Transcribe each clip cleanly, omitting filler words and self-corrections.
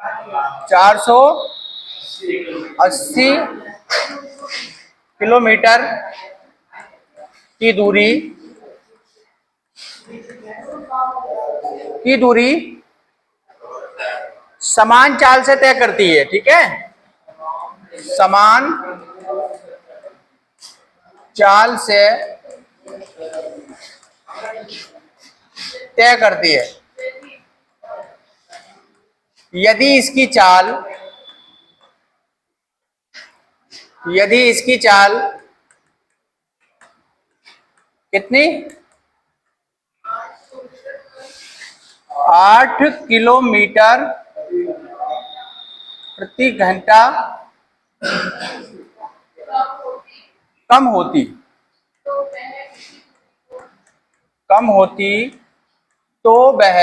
480 kilometre की दूरी समान चाल से तय करती है। ठीक है, समान चाल से तय करती है। यदि इसकी चाल कितनी 8 किलोमीटर प्रति घंटा कम होती तो वह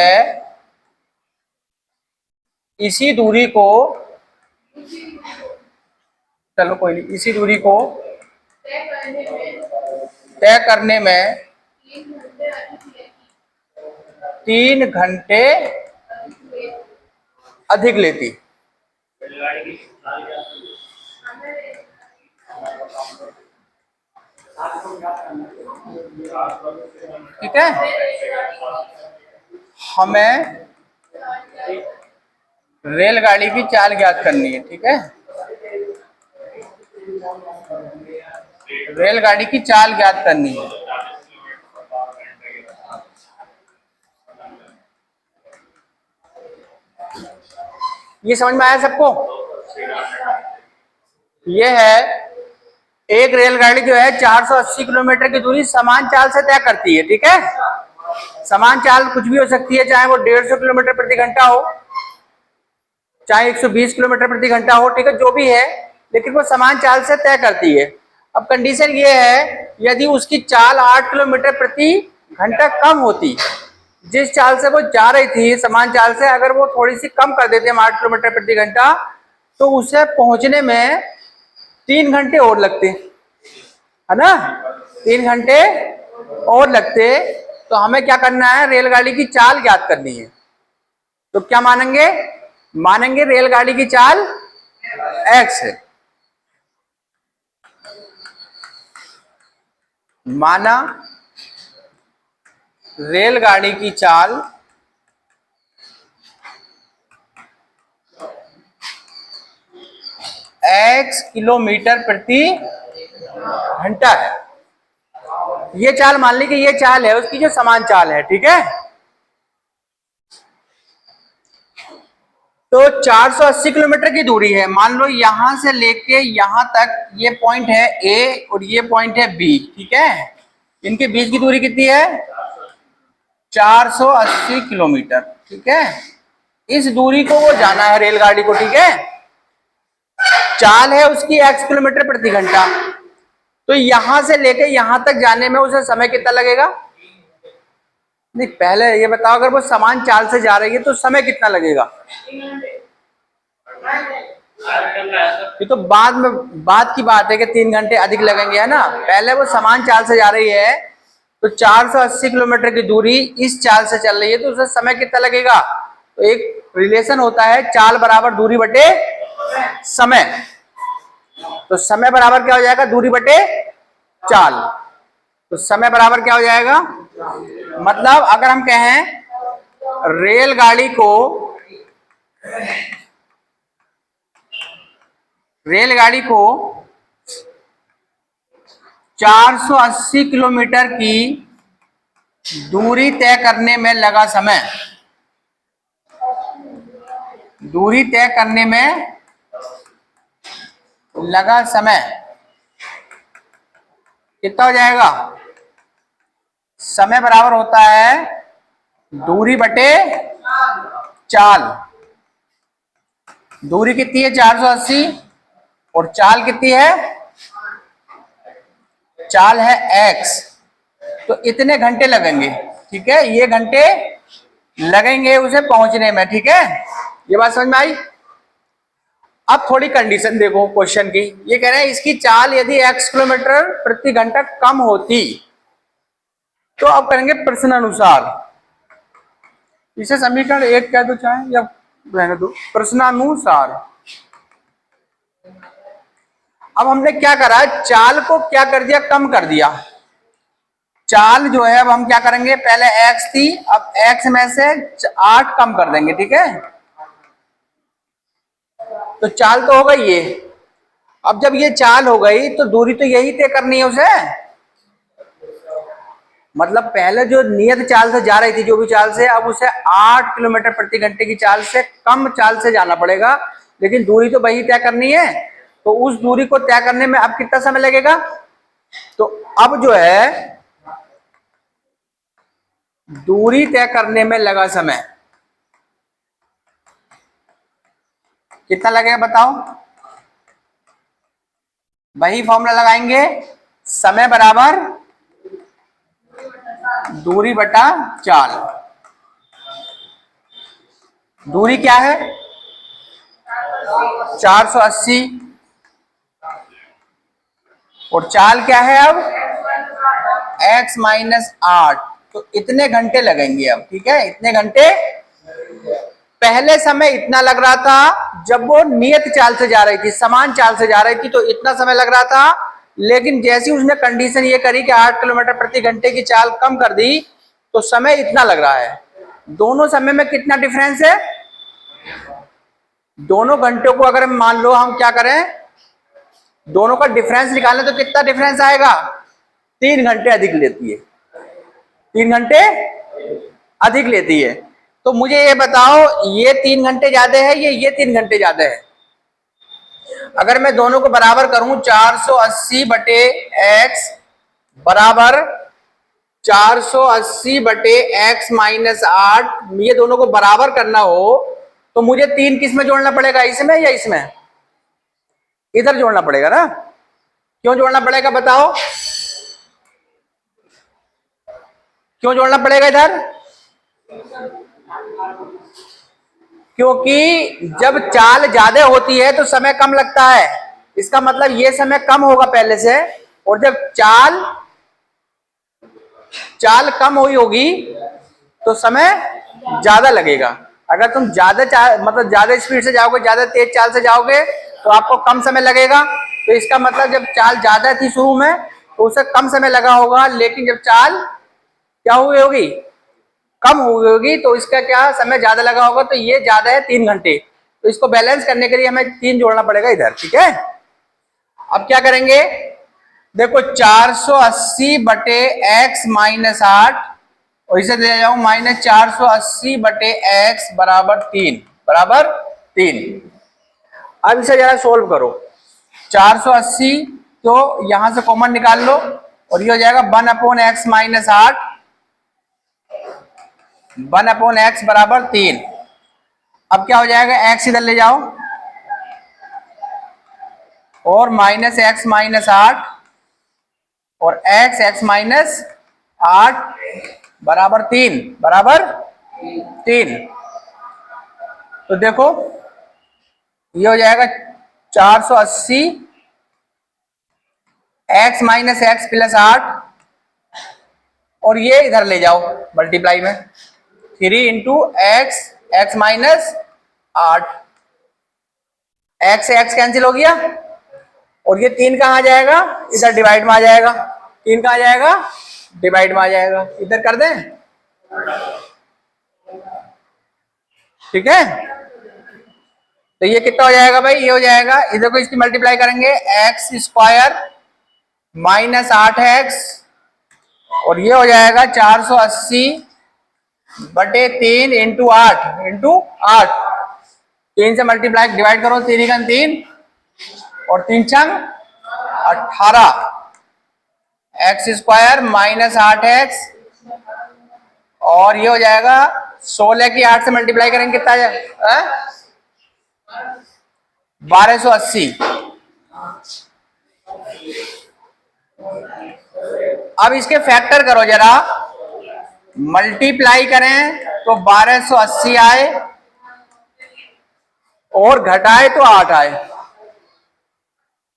इसी दूरी को तय करने में 3 घंटे अधिक लेती। ठीक है, हमें रेलगाड़ी की चाल ज्ञात करनी है। ठीक है, रेलगाड़ी की चाल ज्ञात करनी है। ये समझ में आया सबको? ये है, एक रेलगाड़ी जो है 480 किलोमीटर की दूरी समान चाल से तय करती है। ठीक है, समान चाल कुछ भी हो सकती है, चाहे वो 150 किलोमीटर प्रति घंटा हो, चाहे 120 किलोमीटर प्रति घंटा हो। ठीक है, जो भी है, लेकिन वो समान चाल से तय करती है। अब कंडीशन ये है, यदि उसकी चाल 8 किलोमीटर प्रति घंटा कम होती, जिस चाल से वो जा रही थी समान चाल से, अगर वो थोड़ी सी कम कर देते हम 8 किलोमीटर प्रति घंटा, तो उसे पहुंचने में 3 घंटे और लगते, है ना, 3 घंटे और लगते। तो हमें क्या करना है, रेलगाड़ी की चाल ज्ञात करनी है। तो क्या मानेंगे रेलगाड़ी की चाल x है। माना रेलगाड़ी की चाल x किलोमीटर प्रति घंटा है। ये चाल मान ली कि ये चाल है उसकी जो समान चाल है। ठीक है, तो 480 किलोमीटर की दूरी है। मान लो यहां से लेके यहां तक ये पॉइंट है A और ये पॉइंट है B। ठीक है, इनके बीच की दूरी कितनी है 480 किलोमीटर। ठीक है, इस दूरी को वो जाना है रेलगाड़ी को। ठीक है, चाल है उसकी x किलोमीटर प्रति घंटा, तो यहां से लेके यहां तक जाने में उसे समय कितना लगेगा? नहीं, पहले ये बताओ, अगर वो समान चाल से जा रही है तो समय कितना लगेगा? ये तो बाद की बात है कि 3 घंटे अधिक लगेंगे, है ना। पहले वो समान चाल से जा रही है, तो 480 किलोमीटर की दूरी इस चाल से चल रही है, तो उसे समय कितना लगेगा? तो एक रिलेशन होता है, चाल बराबर दूरी बटे समय। तो समय बराबर क्या हो जाएगा? दूरी बटे चाल। तो समय बराबर क्या हो जाएगा? मतलब अगर हम कहें रेलगाड़ी को 480 किलोमीटर की दूरी तय करने में लगा समय, कितना हो जाएगा? समय बराबर होता है दूरी बटे चाल। दूरी कितनी है 480 और चाल कितनी है? चाल है x, तो इतने घंटे लगेंगे। ठीक है, ये घंटे लगेंगे उसे पहुंचने में। ठीक है, ये बात समझ में आई? अब थोड़ी कंडीशन देखो क्वेश्चन की। ये कह रहे हैं इसकी चाल यदि x किलोमीटर प्रति घंटा कम होती, तो अब करेंगे प्रश्न अनुसार। इसे समीकरण 1 कह दो चाहे, या रहने दो, प्रश्नानुसार। अब हमने क्या करा, चाल को क्या कर दिया, कम कर दिया। चाल जो है अब हम क्या करेंगे, पहले x थी, अब x में से 8 कम कर देंगे, ठीक है। तो चाल तो हो गई ये। अब जब ये चाल हो गई तो दूरी तो यही तय करनी है उसे। मतलब पहले जो नियत चाल से जा रही थी, जो भी चाल से, अब उसे 8 किलोमीटर प्रति घंटे की चाल से कम चाल से जाना पड़ेगा, लेकिन दूरी तो वही तय करनी है। तो उस दूरी को तय करने में अब कितना समय लगेगा, तो अब जो है दूरी तय करने में लगा समय कितना लगेगा बताओ। वही फॉर्मूला लगाएंगे, समय बराबर दूरी बटा चाल। दूरी क्या है 480, और चाल क्या है अब x माइनस 8। तो इतने घंटे लगेंगे अब, ठीक है, इतने घंटे। पहले समय इतना लग रहा था जब वो नियत चाल से जा रही थी, समान चाल से जा रही थी, तो इतना समय लग रहा था। लेकिन जैसी उसने कंडीशन ये करी कि 8 किलोमीटर प्रति घंटे की चाल कम कर दी, तो समय इतना लग रहा है। दोनों समय में कितना डिफरेंस है, दोनों घंटों को अगर मान लो हम क्या करें, दोनों का डिफरेंस निकालें तो कितना डिफरेंस आएगा, 3 घंटे अधिक लेती है, 3 घंटे अधिक लेती है। तो मुझे ये बताओ, ये 3 घंटे ज्यादा है, ये 3 घंटे ज्यादा है। अगर मैं दोनों को बराबर करूं, 480 बटे एक्स बराबर 480 बटे एक्स माइनस 8, ये दोनों को बराबर करना हो तो मुझे 3 किस में जोड़ना पड़ेगा, इसमें या इसमें, इधर जोड़ना पड़ेगा ना। क्यों जोड़ना पड़ेगा बताओ, क्यों जोड़ना पड़ेगा इधर, क्योंकि जब चाल ज्यादा होती है तो समय कम लगता है। इसका मतलब ये समय कम होगा पहले से, और जब चाल कम हुई होगी तो समय ज्यादा लगेगा। अगर तुम मतलब ज्यादा स्पीड से जाओगे, ज्यादा तेज चाल से जाओगे, तो आपको कम समय लगेगा। तो इसका मतलब जब चाल ज्यादा थी शुरू में तो उसे कम समय लगा होगा, लेकिन जब चाल क्या हुई होगी, कम हुई होगी, तो इसका क्या समय ज्यादा लगा होगा। तो ये ज्यादा है 3 घंटे। तो इसको बैलेंस करने के लिए हमें 3 जोड़ना पड़ेगा इधर, ठीक है। अब क्या करेंगे, देखो 480 बटे एक्स माइनस 8, और इसे दे जाऊं माइनस 480 बटे एक्स बराबर 3, बराबर 3। अब इसे जरा सोल्व करो, 480 तो यहां से कॉमन निकाल लो, और ये हो जाएगा 1 upon x minus 8, 1 upon x बराबर 3। अब क्या हो जाएगा, एक्स इधर ले जाओ, और माइनस एक्स माइनस 8, और एक्स माइनस 8 बराबर 3, बराबर 3। तो देखो ये हो जाएगा 480 एक्स माइनस एक्स प्लस 8, और ये इधर ले जाओ मल्टीप्लाई में, 3 इंटू एक्स माइनस 8, एक्स से एक्स कैंसिल हो गया, और ये 3 कहाँ आ जाएगा, इधर डिवाइड में आ जाएगा। 3 कहाँ आ जाएगा, डिवाइड में आ जाएगा, इधर कर दें, ठीक है। तो ये कितना हो जाएगा भाई, ये हो जाएगा, इधर को इसकी मल्टीप्लाई करेंगे, एक्स स्क्वायर माइनस 8x, और ये हो जाएगा 480 बटे 3 इंटू 8, 3 से मल्टीप्लाई डिवाइड करो, 3 का 3, और 3 छंग 18, एक्स स्क्वायर माइनस 8x, और ये हो जाएगा 16 की 8 से मल्टीप्लाई करेंगे कितना आ जाएगा, 1280। अब इसके फैक्टर करो जरा, मल्टीप्लाई करें तो 1280 आए, और घटाए तो 8 आए।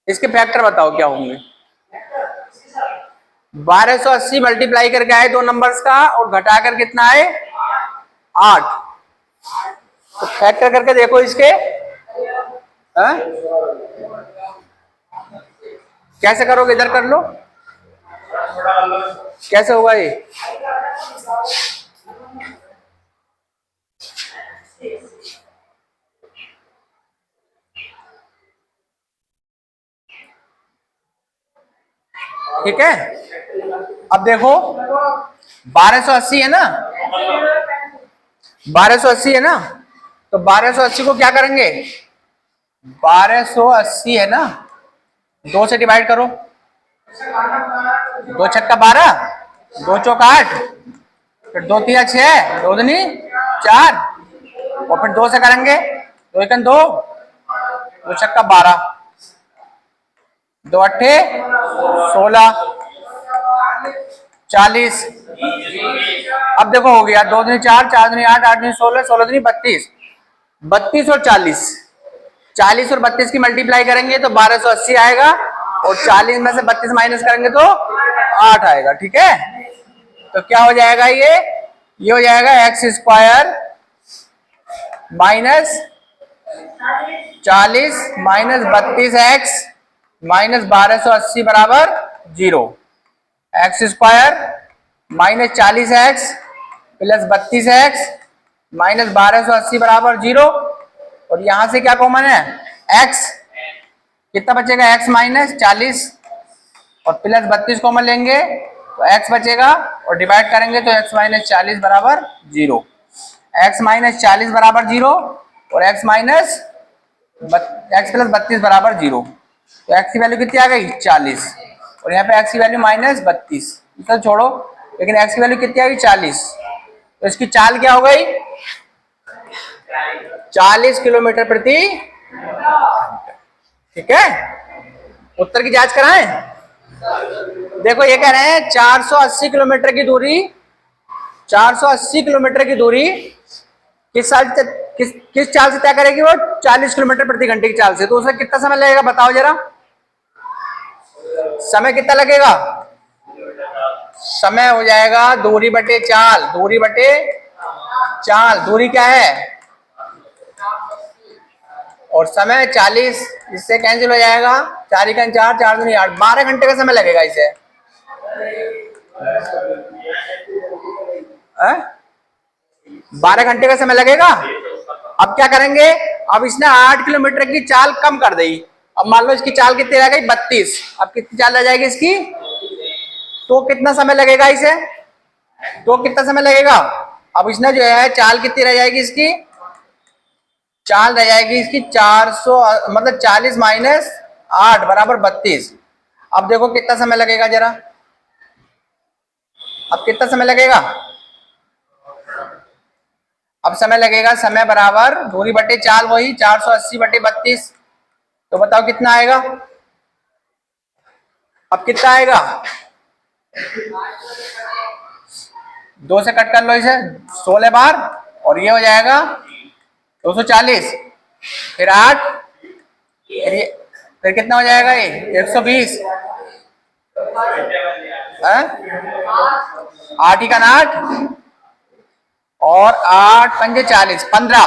इसके फैक्टर बताओ क्या होंगे, 1280 मल्टीप्लाई करके आए दो नंबर्स का, और घटाकर कितना आए 8। तो फैक्टर करके देखो इसके। हाँ? कैसे करोगे, इधर कर लो, कैसे होगा ये? ठीक है, अब देखो 1280 है ना, 1280 है ना, तो 1280 को क्या करेंगे, 1280 है ना, 2 से डिवाइड करो, 2 छक्का 12, 2 चौक 8, फिर 2 तिया 6, 2 दूनी 4, और फिर 2 से करेंगे, 2 एकन 2, 2 छक्का 12, 2 अट्ठे 16, 40। अब देखो हो गया, 2 दूनी 4, 4 दूनी 8, 8 दूनी 16, 16 दूनी 32, 32 और 40, 40 और 32 की मल्टीप्लाई करेंगे तो 1280 आएगा, और 40 में से 32 माइनस करेंगे तो 8 आएगा। ठीक है, तो क्या हो जाएगा ये हो जाएगा x square minus 40 minus 32x minus 1280 बराबर 0। X square minus 40x plus 32x minus 1280 बराबर 0, और यहां से क्या कॉमन है, x, कितना बचेगा, x माइनस 40 और प्लस 32 कॉमन लेंगे तो x बचेगा, और डिवाइड करेंगे तो x माइनस 40 बराबर 0, x माइनस 40 बराबर 0 और x माइनस x प्लस 32 बराबर 0, तो x की वैल्यू कितनी आ गई, 40, और यहाँ पे x की वैल्यू माइनस 32, तो छोड़ो, लेकिन x की वैल्यू कितनी आ गई, 40, तो इसकी चाल क्या हो गई, 40 किलोमीटर प्रति। ठीक है, उत्तर की जांच कराएं। देखो ये कह रहे हैं 480 किलोमीटर की दूरी, 480 किलोमीटर की दूरी किस चाल से तय करेगी, वो 40 किलोमीटर प्रति घंटे की चाल से, तो उसमें कितना समय लगेगा बताओ जरा, समय कितना लगेगा, समय हो जाएगा दूरी बटे चाल, दूरी बटे चाल, दूरी क्या है और समय 40, इससे कैंसिल हो जाएगा, 4 एकम 4, 4 दूनी 8, 12 घंटे का समय लगेगा इसे। 12 घंटे का समय लगेगा। अब क्या करेंगे, अब इसने 8 किलोमीटर की चाल कम कर दी, अब मान लो इसकी चाल कितनी रह गई, 32, अब कितनी चाल रह जाएगी इसकी, तो कितना समय लगेगा इसे, तो कितना समय लगेगा, अब इसने जो है चाल कितनी रह जाएगी इसकी, चाल रह जाएगी इसकी 400, मतलब 40 माइनस 8 बराबर 32। अब देखो कितना समय लगेगा जरा, अब कितना समय लगेगा, अब समय लगेगा, समय बराबर दूरी बटे चाल, वही 480 बटे 32, तो बताओ कितना आएगा, अब कितना आएगा, 2 से कट कर लो इसे 16 बार, और ये हो जाएगा 240, फिर 8, फिर कितना हो जाएगा ये 120, 8 ही का 8 और 8 पंजे 40, 15,